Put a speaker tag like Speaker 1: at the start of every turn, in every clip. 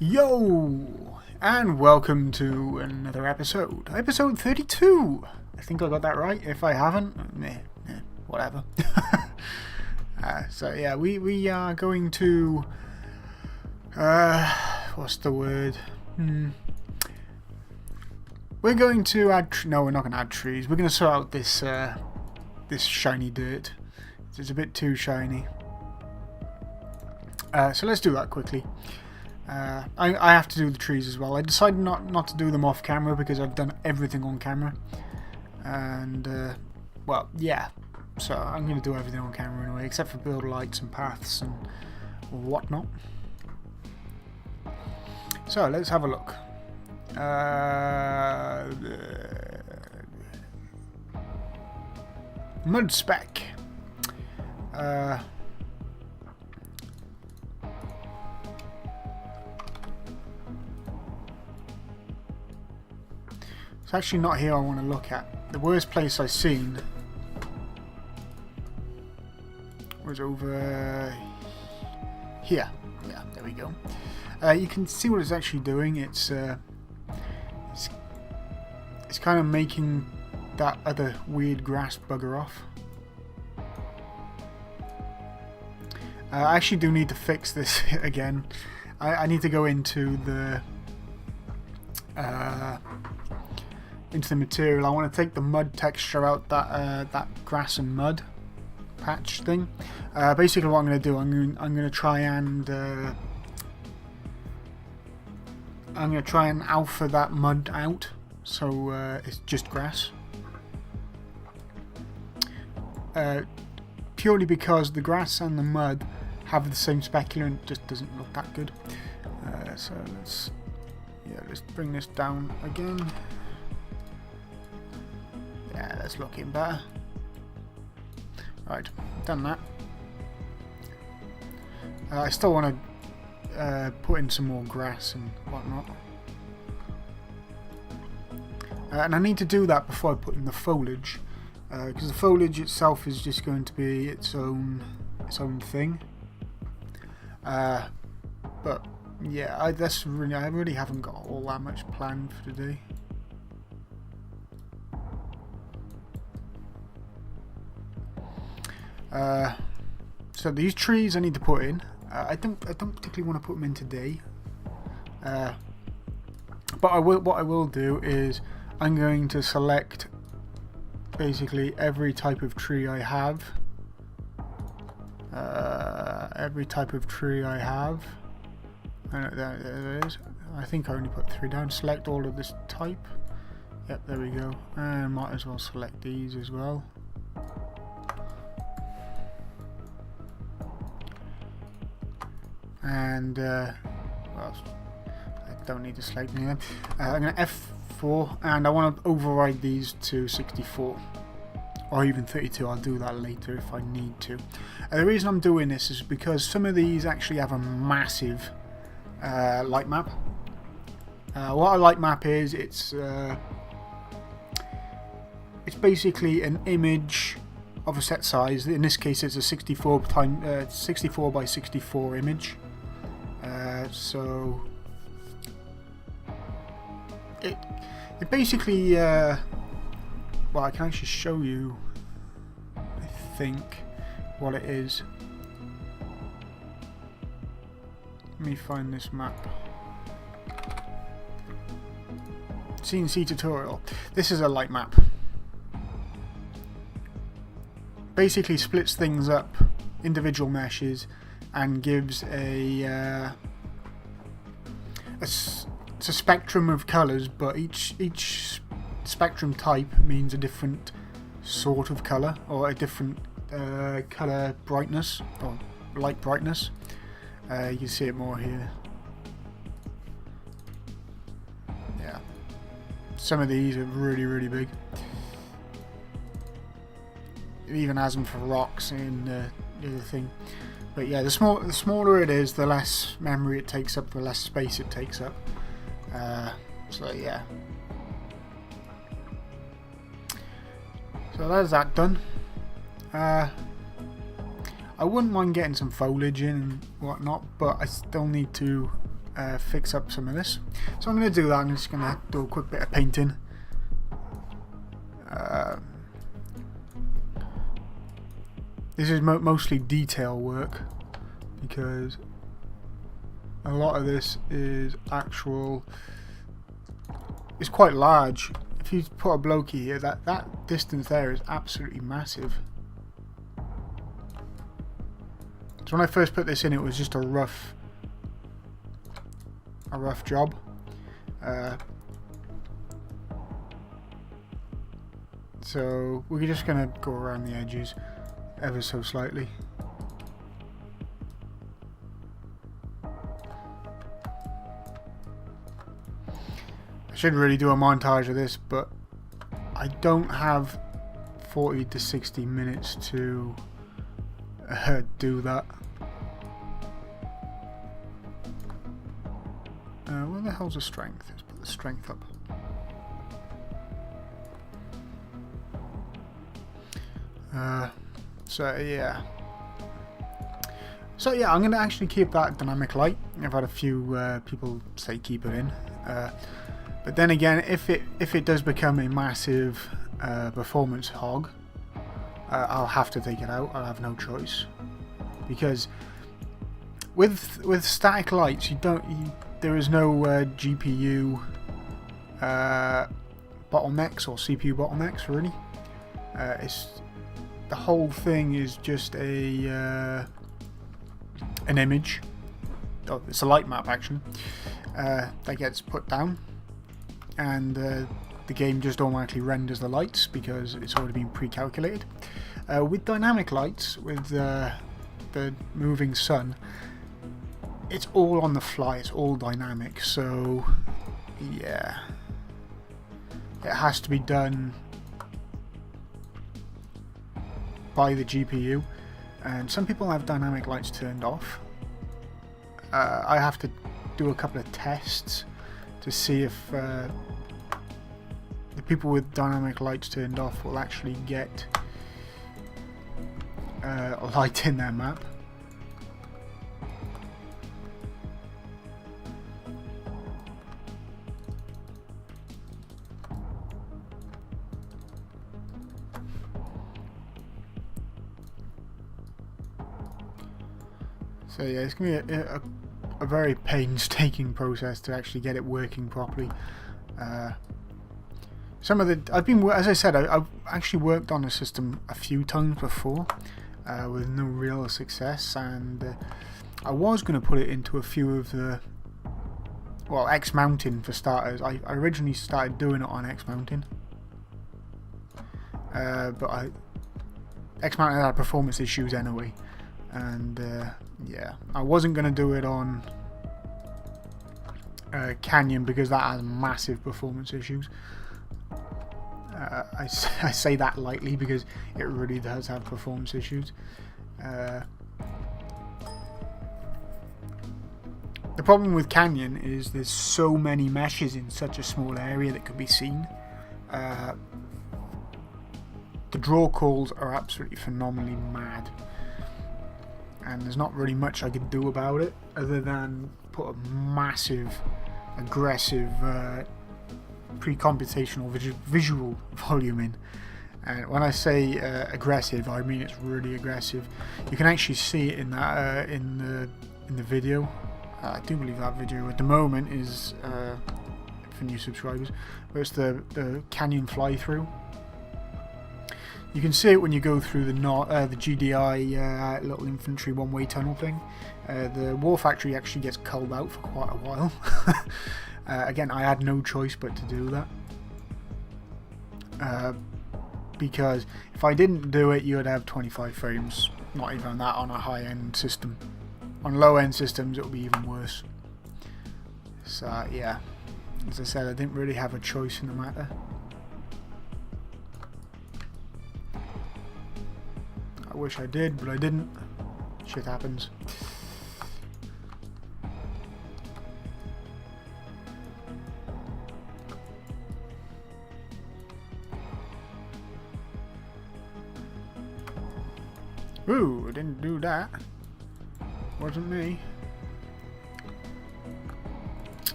Speaker 1: Yo! And welcome to another episode. Episode 32! I think I got that right. If I haven't, whatever. So yeah, we are going to... what's the word? We're going to add... No, we're not going to add trees. We're going to sort out this, this shiny dirt. It's a bit too shiny. So let's do that quickly. I have to do the trees as well. I decided not to do them off camera because I've done everything on camera. And, well, yeah. So I'm going to do everything on camera anyway, except for build lights and paths and whatnot. So let's have a look. Mud spec. It's actually not here I want to look at. The worst place I've seen was over here. Yeah, there we go. You can see what it's actually doing. It's kind of making that other weird grass bugger off. I actually do need to fix this again. I need to go into the material. I want to take the mud texture out, that grass and mud patch thing. Basically, what I'm going to do, I'm going to try and alpha that mud out, so it's just grass. Purely because the grass and the mud have the same specular, just doesn't look that good. So let's bring this down again. Yeah, that's looking better. Right, done that. I still want to put in some more grass and whatnot. And I need to do that before I put in the foliage, because the foliage itself is just going to be its own thing. But yeah, I really haven't got all that much planned for today. So these trees I need to put in. I don't particularly want to put them in today. But what I will do is I'm going to select basically every type of tree I have. There it is. I think I only put 3 down. Select all of this type. Yep, there we go. And might as well select these as well. And well, I don't need to select any of them. I'm going to F4, and I want to override these to 64 or even 32. I'll do that later if I need to. The reason I'm doing this is because some of these actually have a massive light map. What a light map is, it's basically an image of a set size. In this case, it's a 64 by 64 image. So it basically well, I can actually show you, I think, what it is. Let me find this map. CNC tutorial. This is a light map. Basically splits things up, individual meshes, and gives it's a spectrum of colours, but each spectrum type means a different sort of colour, or a different colour brightness, or light brightness. You can see it more here. Yeah, some of these are really big. It even has them for rocks in the other thing. But yeah, the smaller it is, the less memory it takes up, the less space it takes up. So yeah. So that's that done. I wouldn't mind getting some foliage in and whatnot, but I still need to fix up some of this. So I'm going to do that. I'm just going to do a quick bit of painting. This is mostly detail work because a lot of this is actual. It's quite large. If you put a blokey here, that distance there is absolutely massive. So when I first put this in, it was just a rough job. So we're just gonna go around the edges ever so slightly. I should really do a montage of this, but I don't have 40 to 60 minutes to do that. Where the hell's the strength? Let's put the strength up. So yeah, I'm going to actually keep that dynamic light. I've had a few people say keep it in, but then again, if it does become a massive performance hog, I'll have to take it out. I'll have no choice, because with static lights, there is no GPU bottlenecks or CPU bottlenecks really. The whole thing is just an image. Oh, it's a light map actually that gets put down, and the game just automatically renders the lights because it's already been pre-calculated. With dynamic lights, with the moving sun, it's all on the fly. It's all dynamic. So yeah, it has to be done by the GPU, and some people have dynamic lights turned off. I have to do a couple of tests to see if the people with dynamic lights turned off will actually get a light in their map. So yeah, it's going to be a very painstaking process to actually get it working properly. As I said, I've actually worked on a system a few times before with no real success, and I was going to put it into a few of the, well, X Mountain for starters. I originally started doing it on X Mountain, but X Mountain had performance issues anyway. And yeah, I wasn't going to do it on Canyon because that has massive performance issues. I say that lightly because it really does have performance issues. The problem with Canyon is there's so many meshes in such a small area that could be seen. The draw calls are absolutely phenomenally mad, and there's not really much I can do about it other than put a massive, aggressive pre-computational visual volume in. And when I say aggressive, I mean it's really aggressive. You can actually see it in that in the video. I do believe that video at the moment is for new subscribers, but it's the Canyon fly-through. You can see it when you go through the GDI little infantry one-way tunnel thing. The war factory actually gets culled out for quite a while. Again, I had no choice but to do that. Because if I didn't do it, you would have 25 frames. Not even that on a high-end system. On low-end systems, it would be even worse. So yeah, as I said, I didn't really have a choice in the matter. I wish I did, but I didn't. Shit happens. Ooh, I didn't do that. Wasn't me.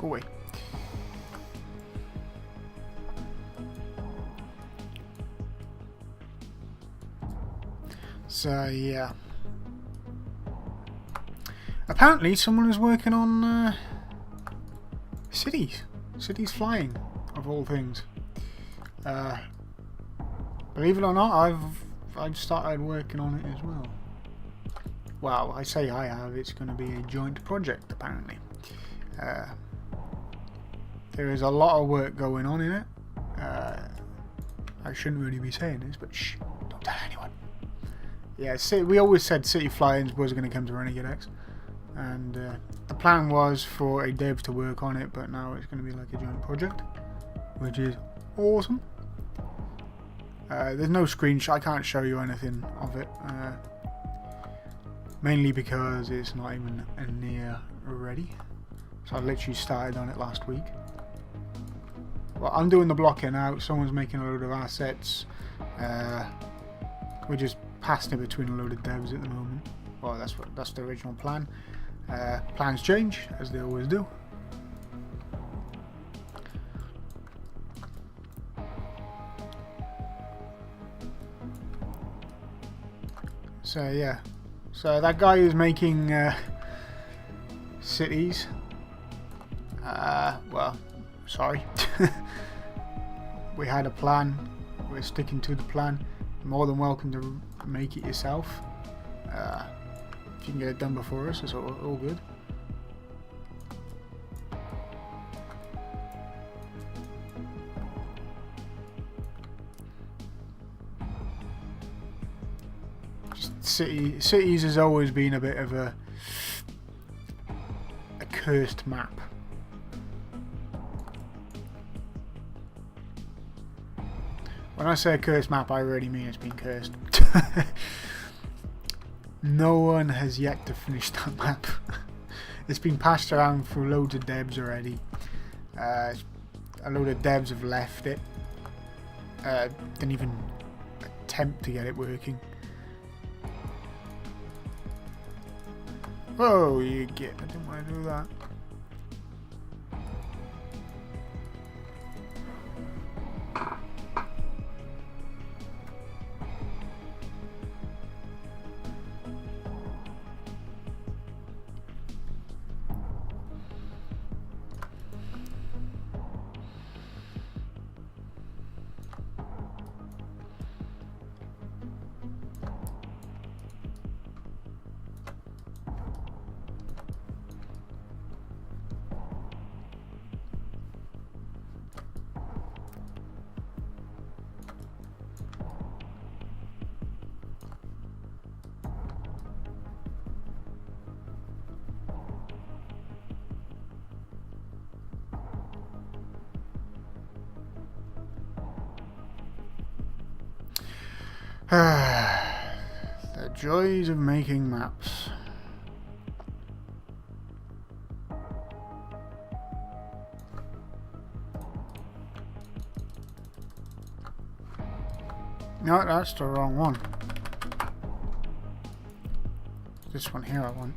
Speaker 1: Go away. So yeah. Apparently someone is working on cities. Cities flying, of all things. Believe it or not, I've started working on it as well. Well, I say I have, it's going to be a joint project apparently. There is a lot of work going on in it. I shouldn't really be saying this, but shh, don't tell anyone. Yeah, we always said City Flying was going to come to Renegade X, and the plan was for a dev to work on it, but now it's going to be like a joint project, which is awesome. There's no screenshot, I can't show you anything of it, mainly because it's not even near ready. So I literally started on it last week. Well, I'm doing the blocking out, someone's making a load of assets, we're just passing it between a load of devs at the moment. Well, that's the original plan. Plans change, as they always do. So yeah, so that guy is making cities. Well, sorry. We had a plan, we're sticking to the plan. You're more than welcome to make it yourself. If you can get it done before us, it's all good. Cities has always been a bit of a cursed map. When I say a cursed map, I really mean it's been cursed. No one has yet to finish that map. It's been passed around through loads of devs already. A load of devs have left it. Didn't even attempt to get it working. Whoa, you get! I didn't want to do that. The joys of making maps. No, that's the wrong one. This one here I want.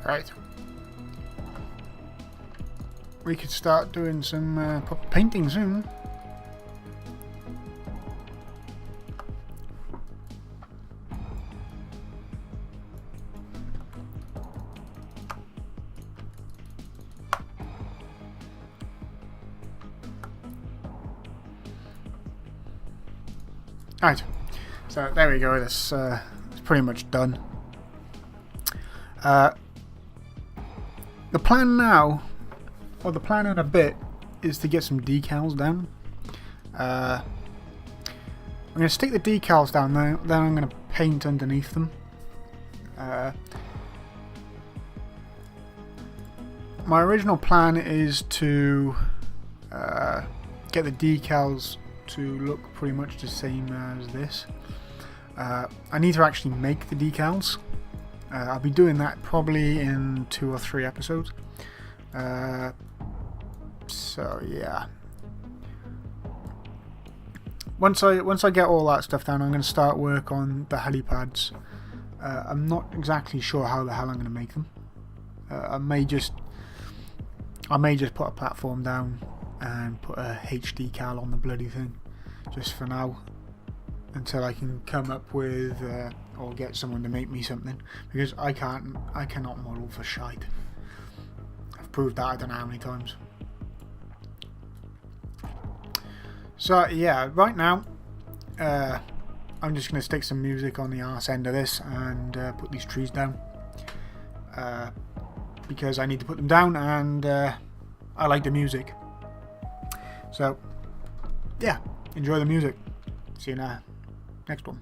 Speaker 1: Right. We could start doing some proper painting soon. Right. So there we go. That's it's pretty much done. The plan now, or the plan in a bit, is to get some decals down. I'm going to stick the decals down there, then I'm going to paint underneath them. my original plan is to get the decals to look pretty much the same as this. I need to actually make the decals. I'll be doing that probably in 2 or 3 episodes. So yeah. Once I get all that stuff down, I'm going to start work on the helipads. I'm not exactly sure how the hell I'm going to make them. I may just put a platform down and put a H decal on the bloody thing, just for now, until I can come up with or get someone to make me something, because I cannot model for shite. I've proved that I don't know how many times. So yeah, right now I'm just going to stick some music on the arse end of this and put these trees down, because I need to put them down, and I like the music. So yeah, enjoy the music. See you in the next one.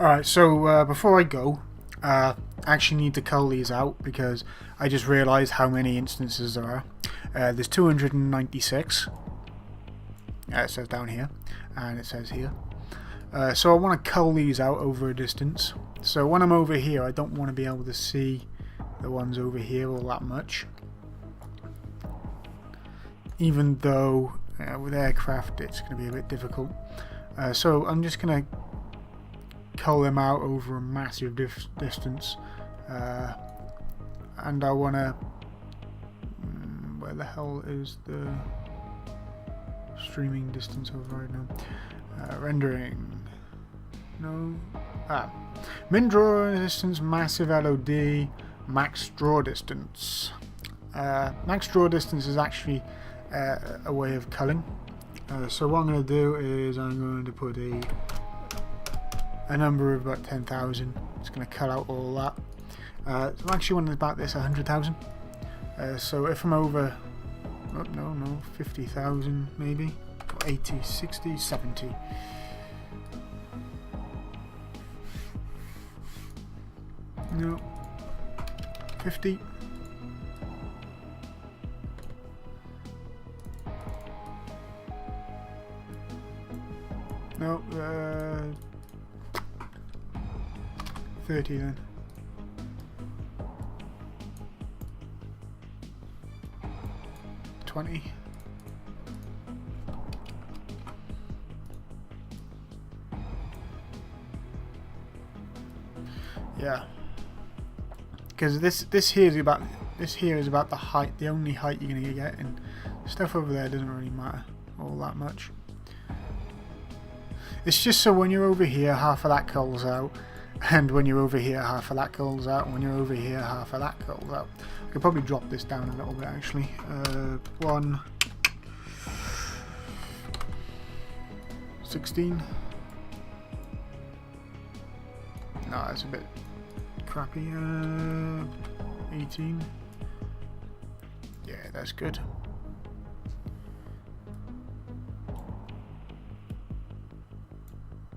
Speaker 1: Alright, so before I go, I actually need to cull these out because I just realised how many instances there are. There's 296. It says down here, and it says here. So I want to cull these out over a distance. So when I'm over here, I don't want to be able to see the ones over here all that much. Even though with aircraft it's going to be a bit difficult. So I'm just going to cull them out over a massive distance. And I want to... where the hell is the streaming distance over right now? Rendering. No. Min draw distance, massive LOD, max draw distance. Max draw distance is actually a way of culling. So what I'm going to do is I'm going to put a number of about 10,000. It's going to cull out all that. So I actually want about this 100,000. So if I'm over, oh, no, 50,000 maybe, or 80, 60, 70. No, 50. No, 30 then. $20. Yeah. Because this here is about the height, the only height you're gonna get, and stuff over there doesn't really matter all that much. It's just so when you're over here, half of that culls out, and when you're over here, half of that culls out, and when you're over here, half of that culls out. I could probably drop this down a little bit actually. 1, 16. No, that's a bit crappy. 18. Yeah, that's good.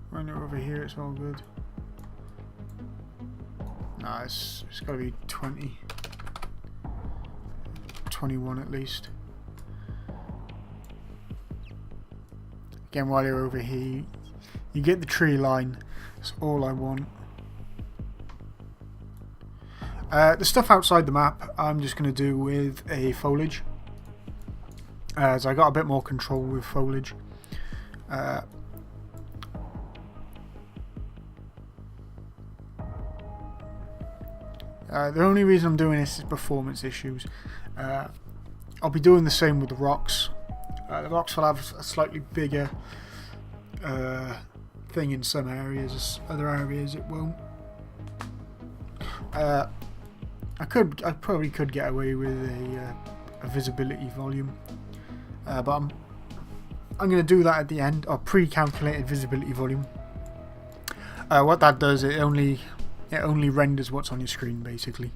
Speaker 1: When you're over here, it's all good. No, it's got to be 20. 21 at least. Again, while you're over here, you get the tree line. That's all I want. The stuff outside the map, I'm just going to do with a foliage. As I got a bit more control with foliage. The only reason I'm doing this is performance issues. I'll be doing the same with the rocks. The rocks will have a slightly bigger thing in some areas, other areas it won't. I probably could get away with a visibility volume, but I'm going to do that at the end, or pre-calculated visibility volume. What that does, it only renders what's on your screen basically.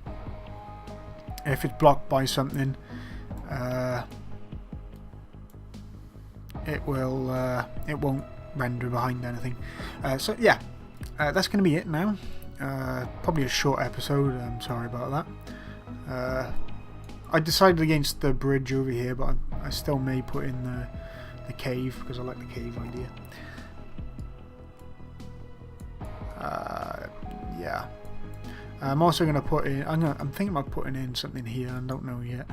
Speaker 1: If it's blocked by something, it won't render behind anything. So yeah, that's going to be it now. Probably a short episode. I'm sorry about that. I decided against the bridge over here, but I still may put in the cave because I like the cave idea. Yeah. I'm also going to put in. I'm thinking about putting in something here. I don't know yet.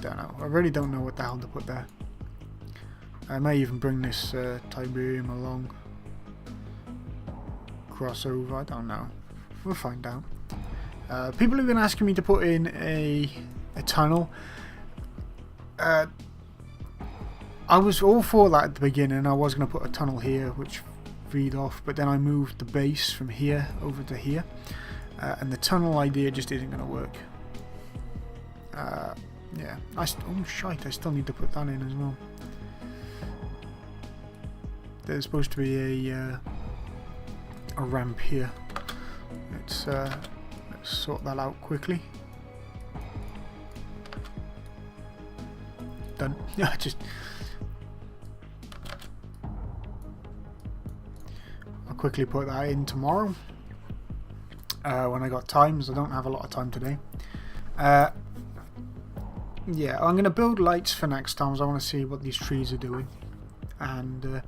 Speaker 1: Don't know. I really don't know what the hell to put there. I may even bring this Tiberium along. Crossover. I don't know. We'll find out. People have been asking me to put in a tunnel. I was all for that at the beginning. I was going to put a tunnel here, which feed off, but then I moved the base from here over to here, and the tunnel idea just isn't going to work. Yeah, oh shite, I still need to put that in as well. There's supposed to be a ramp here. Let's sort that out quickly. Done. Yeah, just quickly put that in tomorrow when I got time, so I don't have a lot of time today. Yeah, I'm going to build lights for next time, so I want to see what these trees are doing. And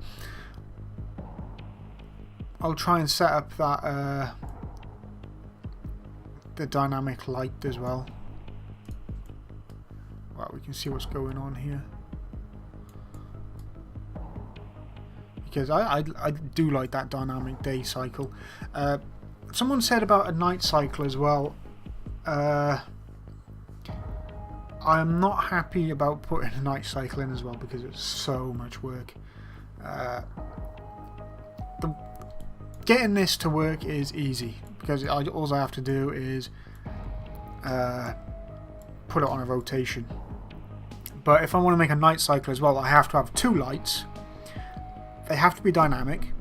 Speaker 1: I'll try and set up that the dynamic light as well. Well, we can see what's going on here. Because I do like that dynamic day cycle. Someone said about a night cycle as well. I'm not happy about putting a night cycle in as well because it's so much work. Getting this to work is easy because all I have to do is put it on a rotation. But if I want to make a night cycle as well, I have to have 2 lights. They have to be dynamic.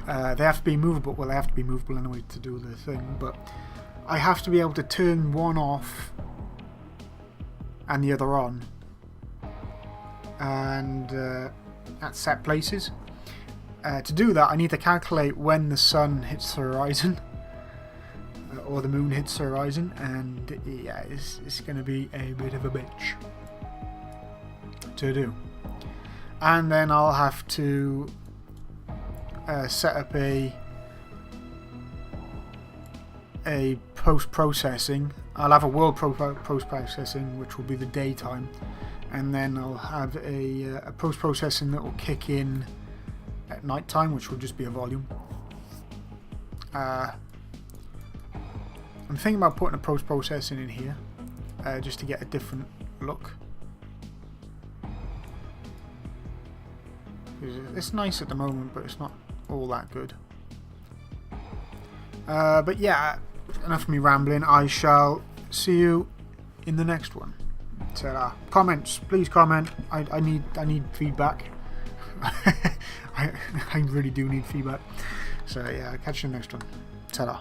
Speaker 1: They have to be movable. Well, they have to be movable anyway to do the thing. But I have to be able to turn one off and the other on, and at set places. To do that, I need to calculate when the sun hits the horizon or the moon hits the horizon, and yeah, it's going to be a bit of a bitch to do. And then I'll have to set up a post-processing. I'll have a world post-processing, which will be the daytime, and then I'll have a post-processing that will kick in at night time, which will just be a volume. I'm thinking about putting a post-processing in here just to get a different look. It's nice at the moment, but it's not all that good. But yeah, enough of me rambling. I shall see you in the next one. Ta-da. Comments, please comment. I need feedback. I really do need feedback. So yeah, I'll catch you in the next one. Ta-da.